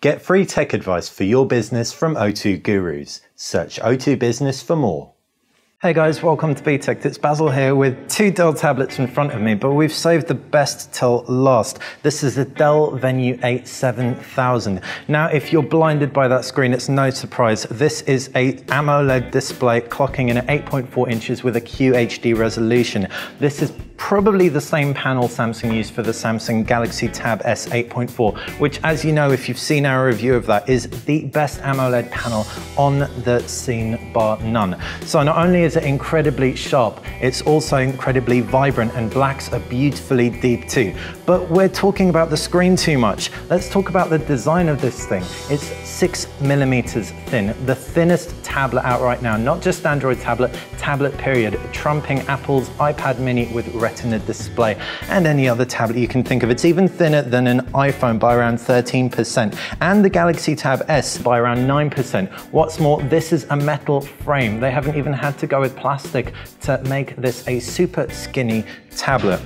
Get free tech advice for your business from O2 Gurus. Search O2 Business for more. Hey guys, welcome to Btekt. It's Basil here with two Dell tablets in front of me, but we've saved the best till last. This is the Dell Venue 8 7000. Now, if you're blinded by that screen, it's no surprise. This is a AMOLED display clocking in at 8.4 inches with a QHD resolution. This is probably the same panel Samsung used for the Samsung Galaxy Tab S 8.4, which, as you know, if you've seen our review of that, is the best AMOLED panel on the scene, bar none. So not only is it incredibly sharp, it's also incredibly vibrant, and blacks are beautifully deep too. But we're talking about the screen too much. Let's talk about the design of this thing. It's 6mm thin, the thinnest tablet out right now, not just Android tablet, tablet period, trumping Apple's iPad mini with Retina display and any other tablet you can think of. It's even thinner than an iPhone by around 13% and the Galaxy Tab S by around 9%. What's more, this is a metal frame. They haven't even had to go with plastic to make this a super skinny tablet.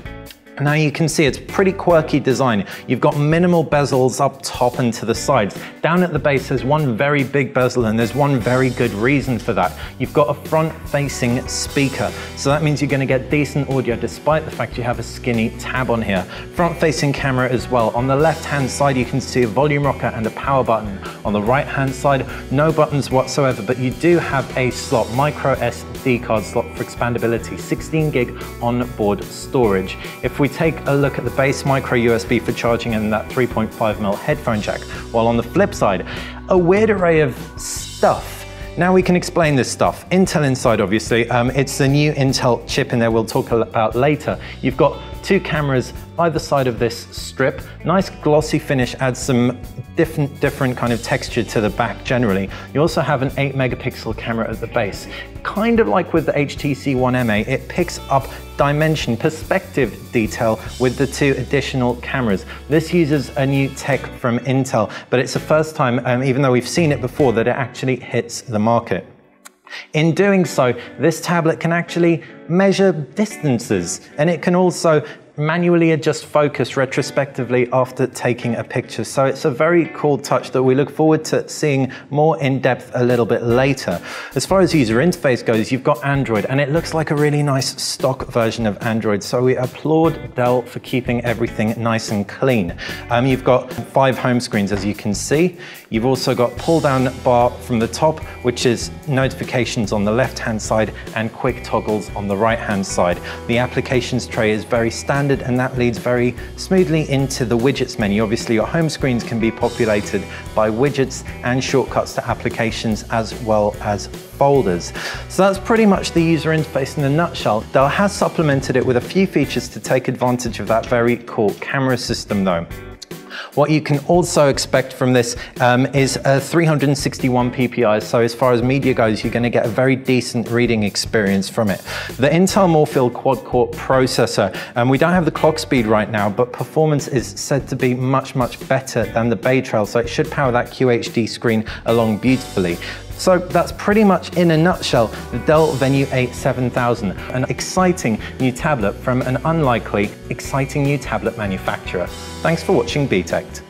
Now you can see it's pretty quirky design. You've got minimal bezels up top and to the sides. Down at the base there's one very big bezel, and there's one very good reason for that. You've got a front-facing speaker, so that means you're going to get decent audio despite the fact you have a skinny tab on here. Front-facing camera as well. On the left-hand side you can see a volume rocker and a power button. On the right-hand side, no buttons whatsoever, but you do have a slot, micro SD card slot for expandability, 16 gig on-board storage. If we take a look at the base, micro USB for charging and that 3.5mm headphone jack, while on the flip side, a weird array of stuff. Now we can explain this stuff. Intel inside, obviously. It's the new Intel chip in there we'll talk about later. You've got two cameras either side of this strip. Nice glossy finish, adds some different kind of texture to the back generally. You also have an 8-megapixel camera at the base. Kind of like with the HTC One MA, it picks up dimension, perspective detail with the two additional cameras. This uses a new tech from Intel, but it's the first time, even though we've seen it before, that it actually hits the market. In doing so, this tablet can actually measure distances, and it can also manually adjust focus retrospectively after taking a picture. So it's a very cool touch that we look forward to seeing more in depth a little bit later. As far as user interface goes, you've got Android, and it looks like a really nice stock version of Android. So we applaud Dell for keeping everything nice and clean. You've got 5 home screens, as you can see. You've also got pull down bar from the top, which is notifications on the left-hand side and quick toggles on the right-hand side. The applications tray is very standard, and that leads very smoothly into the widgets menu. Obviously your home screens can be populated by widgets and shortcuts to applications as well as folders. So that's pretty much the user interface in a nutshell. Dell has supplemented it with a few features to take advantage of that very cool camera system though. What you can also expect from this is a 361 ppi, so as far as media goes, you're going to get a very decent reading experience from it. The Intel Morphill quad-core processor, we don't have the clock speed right now, but performance is said to be much better than the Bay Trail, so it should power that QHD screen along beautifully. So that's pretty much in a nutshell the Dell Venue 8 7000, an exciting new tablet from an unlikely exciting new tablet manufacturer. Thanks for watching Btekt.